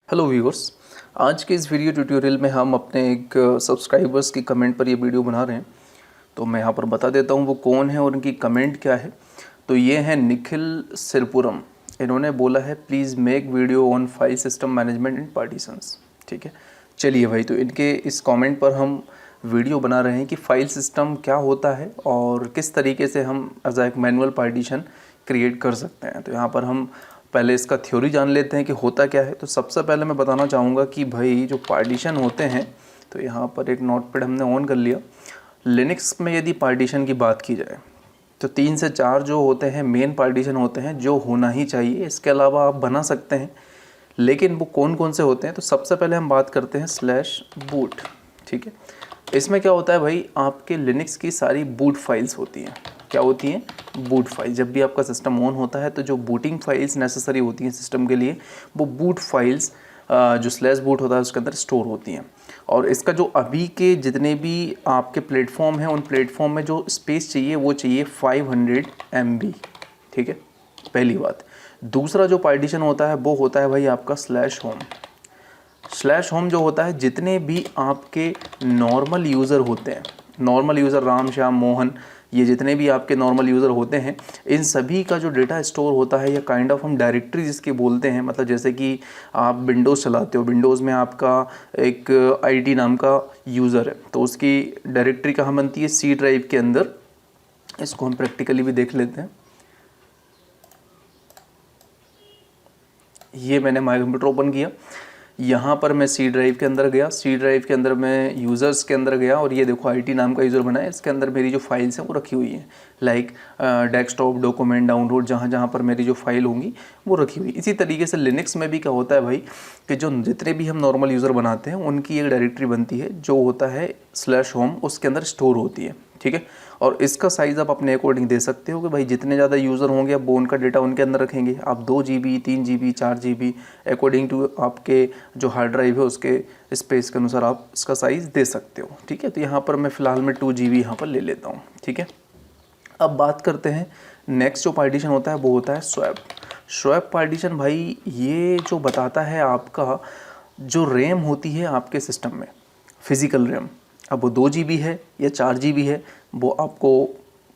Hello viewers, आज के इस वीडियो ट्यूटोरियल में हम अपने एक सब्सक्राइबर्स की कमेंट पर ये वीडियो बना रहे हैं। तो मैं यहाँ पर बता देता हूँ वो कौन है और उनकी कमेंट क्या है। तो ये हैं निखिल सिरपुरम। इन्होंने बोला है please make video on file system management and partitions. ठीक है, चलिए भाई, तो इनके इस कमेंट पर हम वीडियो बना रहे हैं कि फ़ाइल सिस्टम क्या होता है और किस तरीके से हम एज एक मैनुअल पार्टीशन क्रिएट कर सकते हैं। तो यहाँ पर हम पहले इसका थ्योरी जान लेते हैं कि होता क्या है। तो सबसे पहले मैं बताना चाहूँगा कि भाई जो पार्टीशन होते हैं, तो यहाँ पर एक नोटपैड हमने ऑन कर लिया। लिनक्स में यदि पार्टीशन की बात की जाए तो 3 से 4 जो होते हैं मेन पार्टीशन होते हैं, जो होना ही चाहिए। इसके अलावा आप बना सकते हैं, लेकिन वो कौन कौन से होते हैं। तो सबसे पहले हम बात करते हैं /boot। ठीक है, इसमें क्या होता है भाई, आपके लिनक्स की सारी बूट फाइल्स होती हैं। क्या होती हैं? Boot file. जब भी आपका सिस्टम ऑन होता है तो जो बूटिंग फाइल्स नेसेसरी होती हैं सिस्टम के लिए, वो बूट फाइल्स जो /boot होता है उसके अंदर स्टोर होती हैं। और इसका जो अभी के जितने भी आपके प्लेटफॉर्म हैं, उन प्लेटफॉर्म में जो स्पेस चाहिए वो चाहिए 500 MB। ठीक है, पहली बात। दूसरा जो पार्टीशन होता है वो होता है भाई आपका /home। /home जो होता है, जितने भी आपके नॉर्मल यूज़र होते हैं, नॉर्मल यूज़र राम श्याम मोहन, ये जितने भी आपके नॉर्मल यूज़र होते हैं, इन सभी का जो डेटा स्टोर होता है, या काइंड ऑफ हम डायरेक्टरी जिसकी बोलते हैं, मतलब जैसे कि आप विंडोज़ चलाते हो, विंडोज़ में आपका एक IT नाम का यूज़र है, तो उसकी डायरेक्टरी कहाँ बनती है? C ड्राइव के अंदर। इसको हम प्रैक्टिकली भी देख लेते हैं। ये मैंने माई कंप्यूटर ओपन किया, यहाँ पर मैं C ड्राइव के अंदर गया, C ड्राइव के अंदर मैं यूज़र्स के अंदर गया, और ये देखो IT नाम का यूज़र बना है। इसके अंदर मेरी जो फाइल्स हैं वो रखी हुई हैं, लाइक डेस्कटॉप, डॉक्यूमेंट, डाउनलोड, जहाँ जहाँ पर मेरी जो फाइल होंगी वो रखी हुई। इसी तरीके से लिनक्स में भी क्या होता है भाई, कि जो जितने भी हम नॉर्मल यूज़र बनाते हैं उनकी एक डायरेक्टरी बनती है जो होता है /home, उसके अंदर स्टोर होती है। ठीक है, और इसका साइज़ आप अपने अकॉर्डिंग दे सकते हो कि भाई जितने ज़्यादा यूज़र होंगे आप वो उनका डेटा उनके अंदर रखेंगे। आप 2 GB, 3 GB, 4 GB according to आपके जो हार्ड ड्राइव है उसके स्पेस के अनुसार आप इसका साइज़ दे सकते हो। ठीक है, तो यहाँ पर मैं फ़िलहाल में 2 GB यहाँ पर ले लेता हूँ। ठीक है, अब बात करते हैं नेक्स्ट जो पार्टीशन होता है वो होता है स्वैप पार्टीशन। भाई ये जो बताता है आपका जो रैम होती है आपके सिस्टम में, फिज़िकल रैम, अब वो 2 GB है या 4 GB है, वो आपको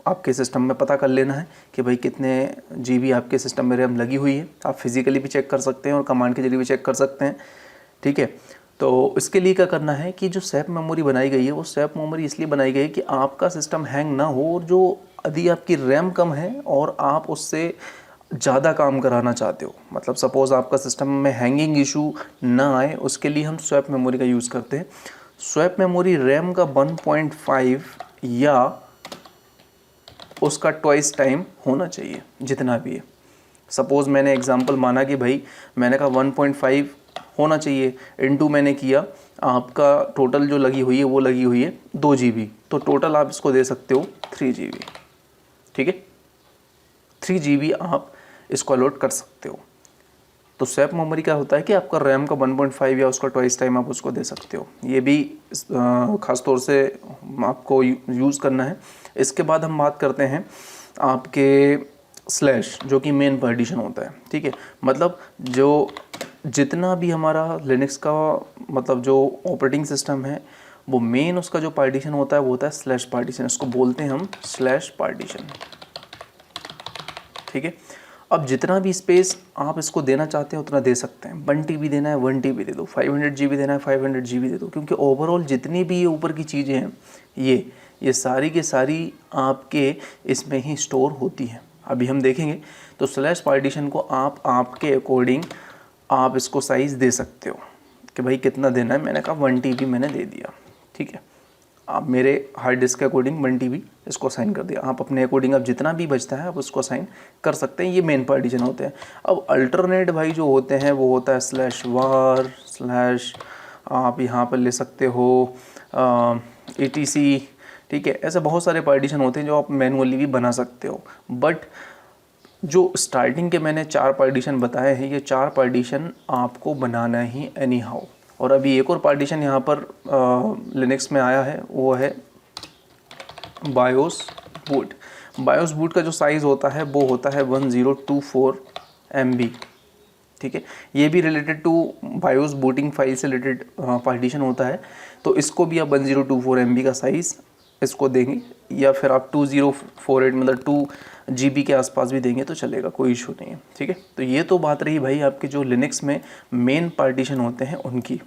आपके सिस्टम में पता कर लेना है कि भाई कितने GB आपके सिस्टम में रैम लगी हुई है। आप फिज़िकली भी चेक कर सकते हैं और कमांड के जरिए भी चेक कर सकते हैं। ठीक है, तो इसके लिए क्या करना है कि जो स्वैप मेमोरी बनाई गई है, वो स्वैप मेमोरी इसलिए बनाई गई है कि आपका सिस्टम हैंग ना हो, और जो यदि आपकी रैम कम है और आप उससे ज़्यादा काम कराना चाहते हो, मतलब सपोज़ आपका सिस्टम में हैंगिंग इशू ना आए, उसके लिए हम स्वैप मेमोरी का यूज़ करते हैं। स्वैप मेमोरी रैम का 1.5 या उसका ट्वाइस टाइम होना चाहिए जितना भी है। सपोज़ मैंने एग्जांपल माना कि भाई मैंने कहा 1.5 होना चाहिए, इनटू मैंने किया आपका टोटल जो लगी हुई है वो लगी हुई है 2 GB, तो टोटल आप इसको दे सकते हो 3 GB। ठीक है, 3 GB आप इसको अलॉट कर सकते हो। तो स्वैप मेमोरी क्या होता है कि आपका रैम का 1.5 या उसका ट्वाइस टाइम आप उसको दे सकते हो। ये भी ख़ास तौर से आपको यूज़ करना है। इसके बाद हम बात करते हैं आपके स्लैश, जो कि मेन पार्टीशन होता है। ठीक है, मतलब जो जितना भी हमारा लिनक्स का मतलब जो ऑपरेटिंग सिस्टम है, वो मेन उसका जो पार्टीशन होता है वो होता है /पार्टीशन। इसको बोलते हैं हम /पार्टीशन। ठीक है, अब जितना भी स्पेस आप इसको देना चाहते हैं उतना दे सकते हैं। 1 TB देना है 1 TB दे दो, 500 GB देना है 500 GB दे दो, क्योंकि ओवरऑल जितनी भी ये ऊपर की चीज़ें हैं ये सारी के सारी आपके इसमें ही स्टोर होती हैं। अभी हम देखेंगे। तो /पार्टीशन को आप आपके अकॉर्डिंग आप इसको साइज़ दे सकते हो कि भाई कितना देना है। मैंने कहा 1 TB मैंने दे दिया। ठीक है, आप मेरे हार्ड डिस्क के अकॉर्डिंग 1 TB इसको असाइन कर दिया। आप अपने अकॉर्डिंग अब जितना भी बचता है आप उसको असाइन कर सकते हैं। ये मेन पार्टीशन होते हैं। अब अल्टरनेट भाई जो होते हैं वो होता है /var/ आप यहाँ पर ले सकते हो etc। ठीक है, ऐसे बहुत सारे पार्टीशन होते हैं जो आप मैनुअली भी बना सकते हो। बट जो स्टार्टिंग के मैंने 4 पार्टीशन बताए हैं, ये 4 पार्टीशन आपको बनाना ही एनी हाउ। और अभी एक और पार्टीशन यहाँ पर लिनक्स में आया है, वो है बायोस बूट। बायोस बूट का जो साइज़ होता है वो होता है 1024 MB। ठीक है। ये भी related to BIOS booting file से रिलेटेड पार्टीशन होता है। तो इसको भी आप 1024 MB का साइज़ इसको देंगे, या फिर आप 2048 मतलब 2 GB के आसपास भी देंगे तो चलेगा, कोई इशू नहीं है, ठीक है। तो ये तो बात रही भाई आपके जो लिनक्स में मेन पार्टीशन होते हैं उनकी,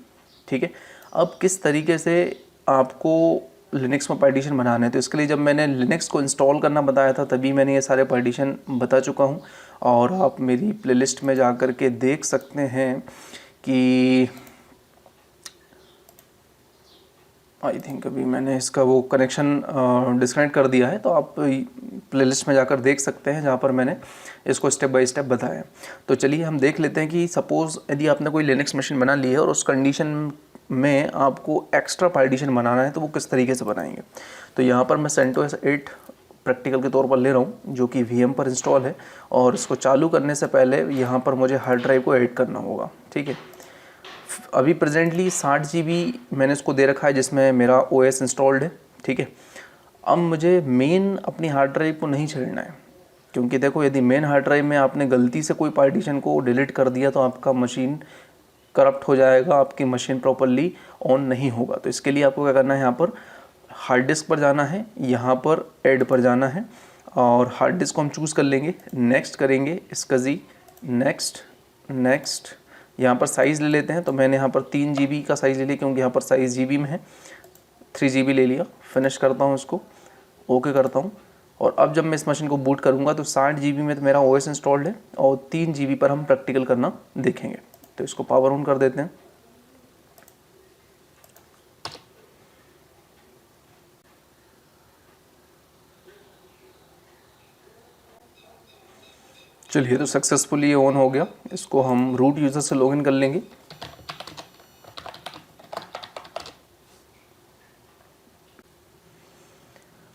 ठीक है। अब किस तरीके से आपको लिनक्स में पार्टीशन बनाना है, तो इसके लिए जब मैंने लिनक्स को इंस्टॉल करना बताया था तभी मैंने ये सारे पार्टीशन बता चुका हूँ, और आप मेरी प्लेलिस्ट में जा कर के देख सकते हैं कि आई थिंक अभी मैंने इसका वो कनेक्शन डिस्कनेक्ट कर दिया है, तो आप प्लेलिस्ट में जाकर देख सकते हैं जहाँ पर मैंने इसको स्टेप बाय स्टेप बताया है। तो चलिए हम देख लेते हैं कि सपोज़ यदि आपने कोई लिनक्स मशीन बना ली है और उस कंडीशन में आपको एक्स्ट्रा पार्टीशन बनाना है तो वो किस तरीके से बनाएंगे। तो यहाँ पर मैं CentOS 8 प्रैक्टिकल के तौर पर ले रहा हूँ जो कि VM पर इंस्टॉल है, और इसको चालू करने से पहले यहाँ पर मुझे हार्ड ड्राइव को ऐड करना होगा, ठीक है। अभी प्रेजेंटली 60 GB मैंने इसको दे रखा है जिसमें मेरा OS इंस्टॉल्ड है, ठीक है। अब मुझे मेन अपनी हार्ड ड्राइव को नहीं छेड़ना है, क्योंकि देखो यदि मेन हार्ड ड्राइव में आपने गलती से कोई पार्टीशन को डिलीट कर दिया तो आपका मशीन करप्ट हो जाएगा, आपकी मशीन प्रॉपरली ऑन नहीं होगा। तो इसके लिए आपको क्या करना है, यहाँ पर हार्ड डिस्क पर जाना है, यहाँ पर ऐड पर जाना है, और हार्ड डिस्क को हम चूज़ कर लेंगे, नेक्स्ट करेंगे, इसका जी नेक्स्ट नेक्स्ट। यहाँ पर साइज़ ले लेते हैं, तो मैंने यहाँ पर 3 GB का साइज़ ले लिया क्योंकि यहाँ पर साइज़ GB में है, 3 GB ले लिया। फिनिश करता हूँ इसको, ओके करता हूँ, और अब जब मैं इस मशीन को बूट करूँगा तो 60 GB में तो मेरा OS इंस्टॉल्ड है और 3 GB पर हम प्रैक्टिकल करना देखेंगे। तो इसको पावर ऑन कर देते हैं। चलिए, तो सक्सेसफुली ये ऑन हो गया। इसको हम रूट यूज़र से लॉगिन कर लेंगे।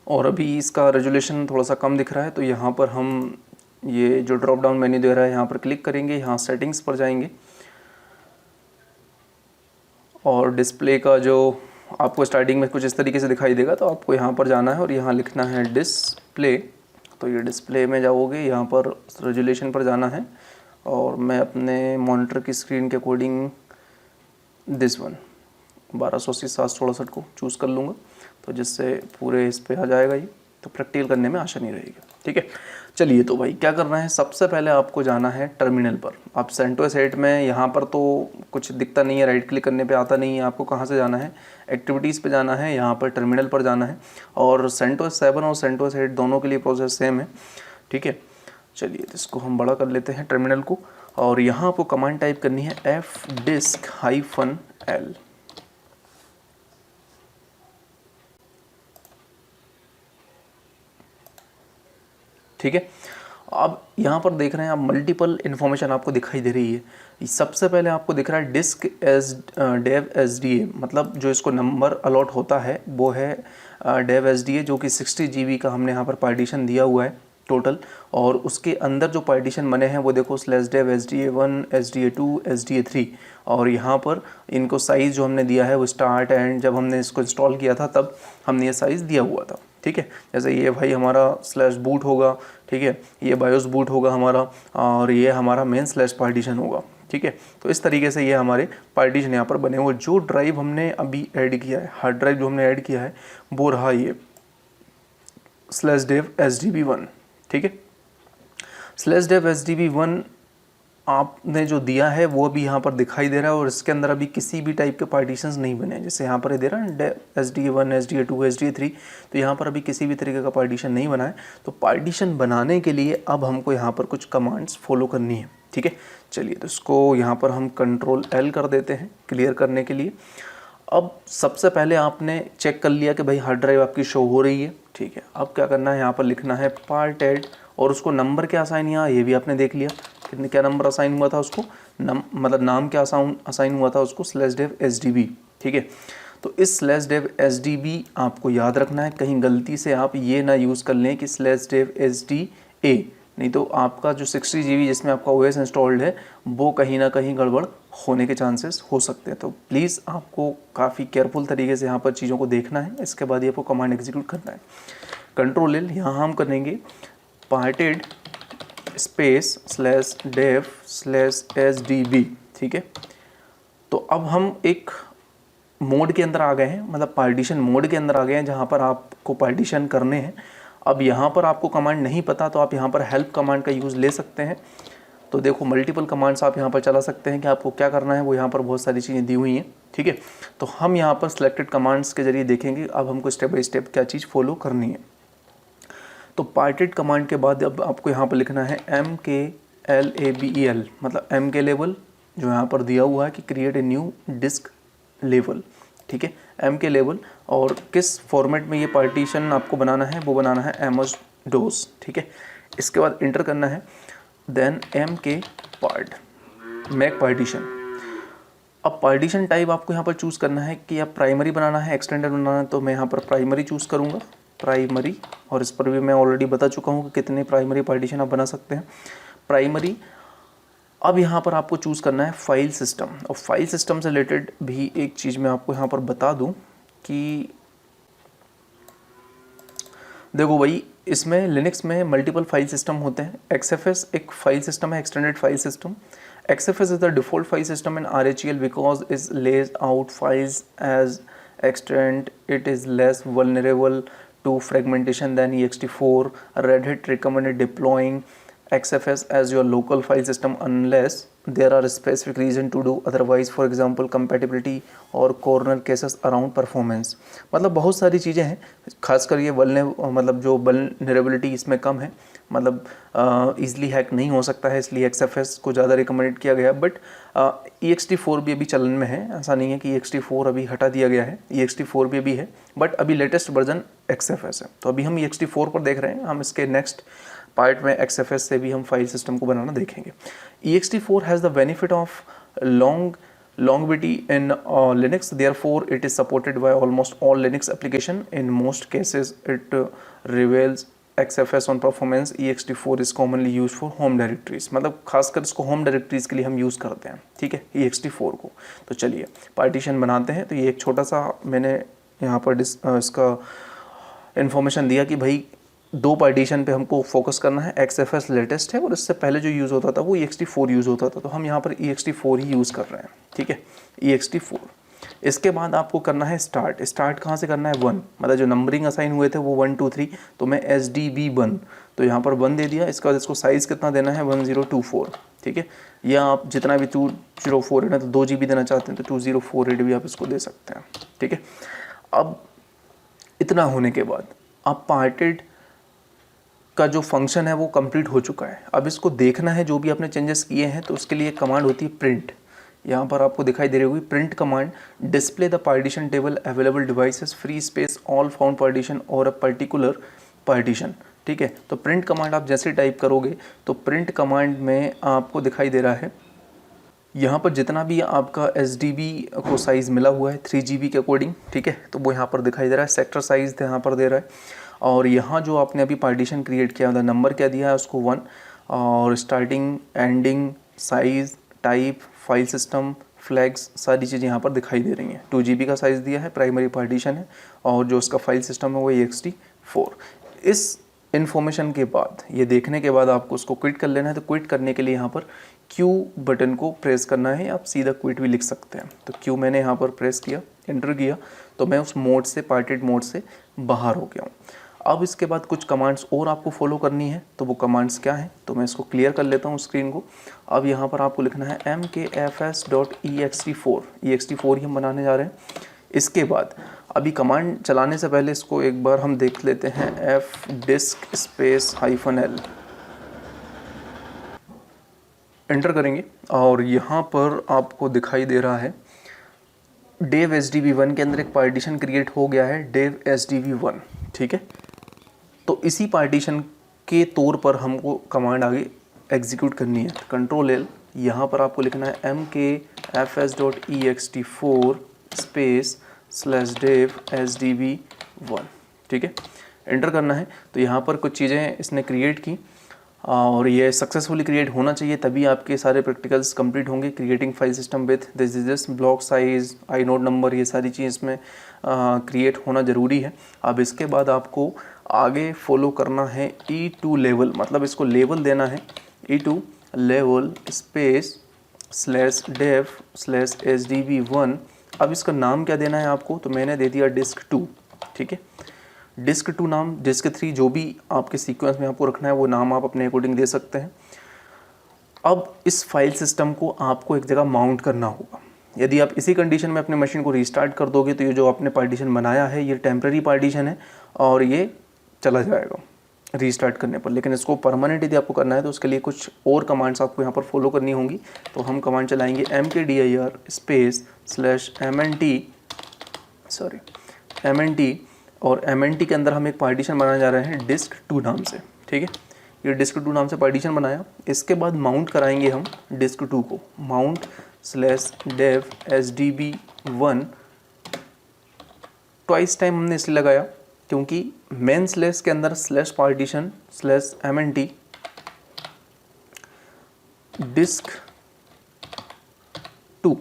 और अभी इसका रेजोल्यूशन थोड़ा सा कम दिख रहा है, तो यहाँ पर हम ये जो ड्रॉप डाउन मेन्यू दे रहा है यहाँ पर क्लिक करेंगे, यहाँ सेटिंग्स पर जाएंगे, और डिस्प्ले का जो आपको स्टार्टिंग में कुछ इस तरीके से दिखाई देगा, तो आपको यहाँ पर जाना है और यहाँ लिखना है डिस्प्ले। तो ये डिस्प्ले में जाओगे, यहाँ पर रेजोल्यूशन पर जाना है, और मैं अपने मॉनिटर की स्क्रीन के अकॉर्डिंग दिस वन 1280x768 को चूज़ कर लूँगा, तो जिससे पूरे इस पे आ जाएगा ये, तो प्रैक्टिकल करने में आसानी रहेगी, ठीक है। चलिए, तो भाई क्या करना है, सबसे पहले आपको जाना है टर्मिनल पर। आप CentOS 8 में यहाँ पर तो कुछ दिखता नहीं है, राइट क्लिक करने पे आता नहीं है, आपको कहाँ से जाना है, एक्टिविटीज़ पे जाना है, यहाँ पर टर्मिनल पर जाना है। और CentOS 7 और CentOS 8 दोनों के लिए प्रोसेस सेम है, ठीक है। चलिए, तो इसको हम बड़ा कर लेते हैं टर्मिनल को, और यहाँ आपको कमांड टाइप करनी है fdisk-l, ठीक है। अब यहाँ पर देख रहे हैं आप मल्टीपल इन्फॉर्मेशन आपको दिखाई दे रही है। सबसे पहले आपको दिख रहा है डिस्क एज डेव SDA, मतलब जो इसको नंबर अलॉट होता है वो है डेव SDA, जो कि 60 GB का हमने यहाँ पर पार्टीशन दिया हुआ है टोटल। और उसके अंदर जो पार्टीशन बने हैं वो देखो /dev SDA1 SDA2 SDA3, और यहाँ पर इनको साइज़ जो हमने दिया है वो स्टार्ट एंड, जब हमने इसको इंस्टॉल किया था तब हमने ये साइज़ दिया हुआ था, ठीक है। जैसे ये भाई हमारा /boot होगा, ठीक है, ये बायोस बूट होगा हमारा, और ये हमारा मेन /पार्टीशन होगा, ठीक है। तो इस तरीके से ये हमारे पार्टीशन यहाँ पर बने हुए। जो ड्राइव हमने अभी ऐड किया है, हार्ड ड्राइव जो हमने ऐड किया है वो रहा ये /dev SDB1, ठीक है। /dev SDB1 आपने जो दिया है वो अभी यहाँ पर दिखाई दे रहा है, और इसके अंदर अभी किसी भी टाइप के पार्टीशंस नहीं बने हैं। जैसे यहाँ पर दे रहा है SDA1 SDA2 SDA3, तो यहाँ पर अभी किसी भी तरीके का पार्टीशन नहीं बना है। तो पार्टीशन बनाने के लिए अब हमको यहाँ पर कुछ कमांड्स फॉलो करनी है, ठीक है। चलिए, तो इसको यहाँ पर हम Ctrl+L कर देते हैं क्लियर करने के लिए। अब सबसे पहले आपने चेक कर लिया कि भाई हार्ड ड्राइव आपकी शो हो रही है, ठीक है। अब क्या करना है, यहाँ पर लिखना है पार्ट ऐड, और उसको नंबर क्या असाइन यहाँ ये भी आपने देख लिया, कितने क्या नंबर असाइन हुआ था उसको, मतलब नाम क्या असाइन हुआ था उसको, /dev SDB, ठीक है। तो इस /dev SDB आपको याद रखना है, कहीं गलती से आप ये ना यूज़ कर लें कि /dev SDA, नहीं तो आपका जो 60 GB जिसमें आपका OS इंस्टॉल्ड है वो कहीं ना कहीं गड़बड़ होने के चांसेस हो सकते हैं। तो प्लीज़ आपको काफ़ी केयरफुल तरीके से यहाँ पर चीज़ों को देखना है, इसके बाद ये आपको कमांड एग्जीक्यूट करना है। Ctrl+L, यहाँ हम करेंगे parted space slash dev slash SDB, ठीक है। तो अब हम एक मोड के अंदर आ गए हैं, मतलब पार्टीशन मोड के अंदर आ गए हैं जहाँ पर आपको पार्टीशन करने हैं। अब यहाँ पर आपको कमांड नहीं पता तो आप यहाँ पर हेल्प कमांड का यूज़ ले सकते हैं। तो देखो मल्टीपल कमांड्स आप यहाँ पर चला सकते हैं कि आपको क्या करना है, वो यहाँ पर बहुत सारी चीज़ें दी हुई हैं, ठीक है। तो हम यहाँ पर सिलेक्टेड कमांड्स के जरिए देखेंगे अब हमको स्टेप बाय स्टेप क्या चीज़ फॉलो करनी है। तो पार्टेड कमांड के बाद अब आपको यहाँ पर लिखना है MKLABEL, मतलब M के लेवल जो यहाँ पर दिया हुआ है कि create a new disk level, ठीक है, M के लेवल। और किस फॉर्मेट में ये पार्टीशन आपको बनाना है, वो बनाना है MS DOS, ठीक है। इसके बाद इंटर करना है, then MK part make partition. अब पार्टीशन टाइप आपको यहाँ पर चूज़ करना है कि आप प्राइमरी बनाना है, एक्सटेंडेड बनाना है। तो मैं यहाँ पर प्राइमरी चूज़ करूँगा, प्राइमरी। और इस पर भी मैं ऑलरेडी बता चुका हूँ कि कितने प्राइमरी पार्टीशन आप बना सकते हैं, प्राइमरी। अब यहाँ पर आपको चूज़ करना है फाइल सिस्टम। और फाइल सिस्टम से रिलेटेड भी एक चीज़ मैं आपको यहाँ पर बता दूँ कि देखो भाई, इसमें लिनक्स में मल्टीपल फाइल सिस्टम होते हैं। XFS एक फाइल सिस्टम है, extended file system. XFS is the default file system in RHEL because it lays out files as extent. It is less vulnerable to fragmentation than ext4. Red Hat recommended deploying XFS as your local file system unless there are specific reason to do otherwise, for example compatibility और corner cases around performance। मतलब बहुत सारी चीज़ें हैं, खासकर ये मतलब जो वल्नरेबिलिटी इसमें कम है, मतलब ईजिली हैक नहीं हो सकता है, इसलिए XFS को ज़्यादा रिकमेंड किया गया। बट ext4 भी अभी चलन में है, ऐसा नहीं है कि ext4 अभी हटा दिया गया है, ext4 भी अभी है, बट अभी लेटेस्ट वर्जन XFS है। तो अभी हम ext4 पर देख रहे हैं, हम इसके नेक्स्ट पार्ट में XFS से भी हम फाइल सिस्टम को बनाना देखेंगे। ext4 has the benefit of longevity in Linux, therefore it is supported by almost all Linux application. In most cases it reveals XFS on performance. ext4 is commonly used for home directories, मतलब खासकर इसको home directories के लिए हम use करते हैं, ठीक है, ext4 को। तो चलिए पार्टीशन बनाते हैं। तो ये एक छोटा सा मैंने यहाँ पर इसका इन्फॉर्मेशन दिया कि भाई दो पार्टीशन पे हमको फोकस करना है। XFS लेटेस्ट है और इससे पहले जो यूज़ होता था वो ext4 यूज़ होता था, तो हम यहाँ पर ext4 ही यूज़ कर रहे हैं, ठीक है, ext4। इसके बाद आपको करना है स्टार्ट कहाँ से करना है, 1, मतलब जो नंबरिंग असाइन हुए थे वो 1 2 3, तो मैं SDB1, तो यहाँ पर 1 दे दिया। इसके बाद इसको साइज़ कितना देना है, 1024, ठीक है, या आप जितना भी 2048 है तो 2 GB देना चाहते हैं तो 2048 भी आप इसको दे सकते हैं, ठीक है। अब इतना होने के बाद आप पार्टेड का जो फंक्शन है वो कंप्लीट हो चुका है। अब इसको देखना है जो भी आपने चेंजेस किए हैं, तो उसके लिए एक कमांड होती है प्रिंट। यहाँ पर आपको दिखाई दे रही होगी print command, display the partition table available devices free space all found partition और अ पर्टिकुलर पार्टीशन, ठीक है। तो प्रिंट कमांड आप जैसे टाइप करोगे तो प्रिंट कमांड में आपको दिखाई दे रहा है यहाँ पर जितना भी आपका SDB को साइज़ मिला हुआ है 3 GB के अकॉर्डिंग, ठीक है, तो वो यहाँ पर दिखाई दे रहा है। सेक्टर साइज़ यहाँ पर दे रहा है, और यहाँ जो आपने अभी पार्टीशन क्रिएट किया था नंबर क्या दिया है उसको 1, और starting ending size type file system flags सारी चीज़ें यहाँ पर दिखाई दे रही हैं। 2 GB का साइज़ दिया है, प्राइमरी पार्टीशन है, और जो उसका फाइल सिस्टम है वो ext4। इस इन्फॉर्मेशन के बाद, ये देखने के बाद आपको उसको क्विट कर लेना है। तो क्विट करने के लिए यहाँ पर Q बटन को प्रेस करना है, आप सीधा क्विट भी लिख सकते हैं। तो Q मैंने यहाँ पर प्रेस किया, एंटर किया, तो मैं उस मोड से, पार्टेड मोड से बाहर हो गया हूँ। अब इसके बाद कुछ कमांड्स और आपको फॉलो करनी है, तो वो कमांड्स क्या हैं, तो मैं इसको क्लियर कर लेता हूँ स्क्रीन को। अब यहाँ पर आपको लिखना है mkfs.ext4, ext4 ही हम बनाने जा रहे हैं। इसके बाद अभी कमांड चलाने से पहले इसको एक बार हम देख लेते हैं, fdisk स्पेस -l एंटर करेंगे, और यहाँ पर आपको दिखाई दे रहा है dev SDB1 के अंदर एक पार्टीशन क्रिएट हो गया है, dev SDB1, ठीक है। तो इसी पार्टीशन के तौर पर हमको कमांड आगे एग्जीक्यूट करनी है। कंट्रोल L, यहाँ पर आपको लिखना है mkfs.ext4 स्पेस /dev SDB1, ठीक है, एंटर करना है। तो यहाँ पर कुछ चीज़ें इसने क्रिएट की और ये सक्सेसफुली क्रिएट होना चाहिए, तभी आपके सारे प्रैक्टिकल्स कंप्लीट होंगे। Creating file system with this block size, inode number, ये सारी चीज़ इसमें क्रिएट होना ज़रूरी है। अब इसके बाद आपको आगे फॉलो करना है E2 लेवल, मतलब इसको लेवल देना है e2 level space /dev/sdb1। अब इसका नाम क्या देना है आपको, तो मैंने दे दिया डिस्क 2, ठीक है। डिस्क 2 नाम, डिस्क 3 जो भी आपके सीक्वेंस में आपको रखना है वो नाम आप अपने अकॉर्डिंग दे सकते हैं। अब इस फाइल सिस्टम को आपको एक जगह माउंट करना होगा। यदि आप इसी कंडीशन में अपने मशीन को रीस्टार्ट कर दोगे तो ये जो आपने पार्टीशन बनाया है ये टेम्प्रेरी पार्टीशन है और ये चला जाएगा रीस्टार्ट करने पर। लेकिन इसको परमानेंट यदि आपको करना है तो उसके लिए कुछ और कमांड्स आपको यहाँ पर फॉलो करनी होंगी। तो हम कमांड चलाएंगे mkdir स्पेस /mnt और mnt के अंदर हम एक पार्टीशन बनाने जा रहे हैं डिस्क 2 नाम से, ठीक है। ये डिस्क 2 नाम से पार्टीशन बनाया। इसके बाद माउंट कराएंगे हम डिस्क 2 को, माउंट /dev/sdb1। ट्वाइस टाइम हमने इसलिए लगाया क्योंकि मेन स्लैश के अंदर स्लैश पार्टीशन /mnt डिस्क 2,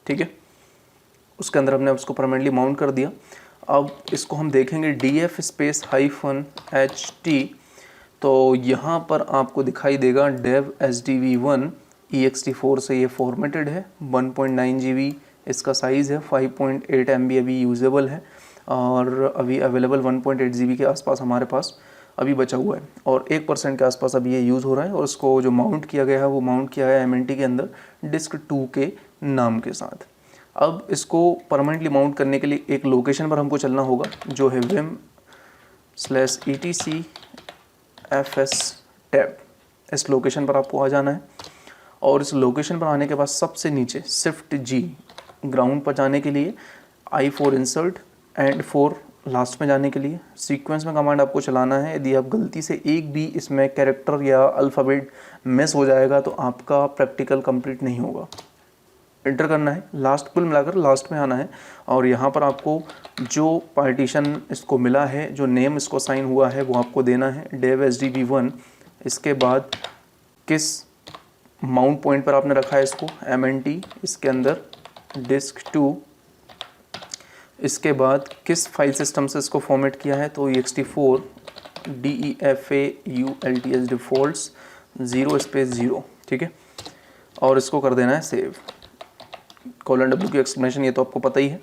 ठीक है, उसके अंदर हमने उसको परमानेंटली माउंट कर दिया। अब इसको हम देखेंगे df स्पेस -ht, तो यहाँ पर आपको दिखाई देगा dev/sdb1 ext4 से ये फॉर्मेटेड है, 1.9 GB इसका साइज़ है, 5.8 MB अभी यूजेबल है और अभी अवेलेबल 1.8 GB के आसपास हमारे पास अभी बचा हुआ है और 1% के आसपास अभी ये यूज़ हो रहा है। और इसको जो माउंट किया गया है वो माउंट किया है mnt के अंदर डिस्क 2 के नाम के साथ। अब इसको परमानेंटली माउंट करने के लिए एक लोकेशन पर हमको चलना होगा जो है vim/etc/fs/tab। इस लोकेशन पर आपको आ जाना है और इस लोकेशन पर आने के बाद सबसे नीचे Shift-G ग्राउंड पर जाने के लिए, I4 इंसर्ट एंड 4 लास्ट में जाने के लिए सीक्वेंस में कमांड आपको चलाना है। यदि आप गलती से एक भी इसमें कैरेक्टर या अल्फ़ाबेट मिस हो जाएगा तो आपका प्रैक्टिकल कंप्लीट नहीं होगा। एंटर करना है, लास्ट कुल मिलाकर लास्ट में आना है और यहाँ पर आपको जो पार्टीशन इसको मिला है, जो नेम इसको साइन हुआ है वो आपको देना है dev/sdb1। इसके बाद किस माउंट पॉइंट पर आपने रखा है इसको mnt, इसके अंदर डिस्क 2, इसके बाद किस फाइल सिस्टम से इसको फॉर्मेट किया है तो ext4 defults डिफ़ॉल्ट्स 0/0, ठीक है, और इसको कर देना है सेव। :w की एक्सप्लेनेशन ये तो आपको पता ही है,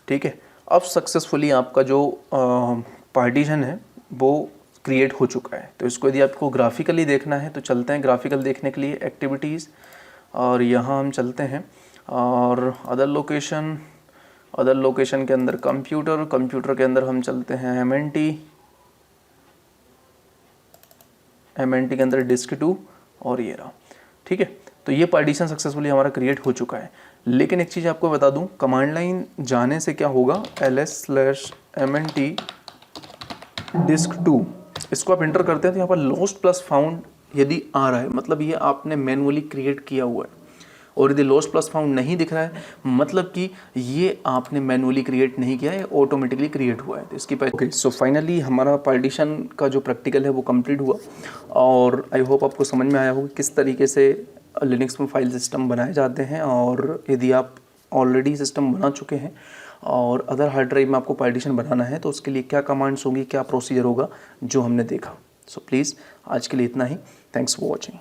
ठीक है। अब सक्सेसफुली आपका जो पार्टीशन है वो क्रिएट हो चुका है। तो इसको यदि आपको ग्राफिकली देखना है तो चलते हैं ग्राफिकल देखने के लिए एक्टिविटीज़ और यहाँ हम चलते हैं और अदर लोकेशन के अंदर कंप्यूटर के अंदर हम चलते हैं mnt के अंदर डिस्क 2 और ये रहा, ठीक है। तो ये पार्टीशन सक्सेसफुली हमारा क्रिएट हो चुका है। लेकिन एक चीज़ आपको बता दूं, कमांड लाइन जाने से क्या होगा, ls/mnt डिस्क 2 इसको आप एंटर करते हैं तो यहाँ पर लॉस्ट प्लस फाउंड यदि आ रहा है मतलब ये आपने मैनुअली क्रिएट किया हुआ है, और यदि लॉस्ट प्लस फाउंड नहीं दिख रहा है मतलब कि ये आपने मैनुअली क्रिएट नहीं किया है, ऑटोमेटिकली क्रिएट हुआ है। तो इसकी ओके, सो फाइनली हमारा पार्टीशन का जो प्रैक्टिकल है वो कंप्लीट हुआ और आई होप आपको समझ में आया होगा किस तरीके से लिनक्स में फाइल सिस्टम बनाए जाते हैं। और यदि आप ऑलरेडी सिस्टम बना चुके हैं और अदर हार्ड ड्राइव में आपको पार्टीशन बनाना है तो उसके लिए क्या कमांड्स होंगी, क्या प्रोसीजर होगा जो हमने देखा। सो प्लीज़ आज के लिए इतना ही। Thanks for watching.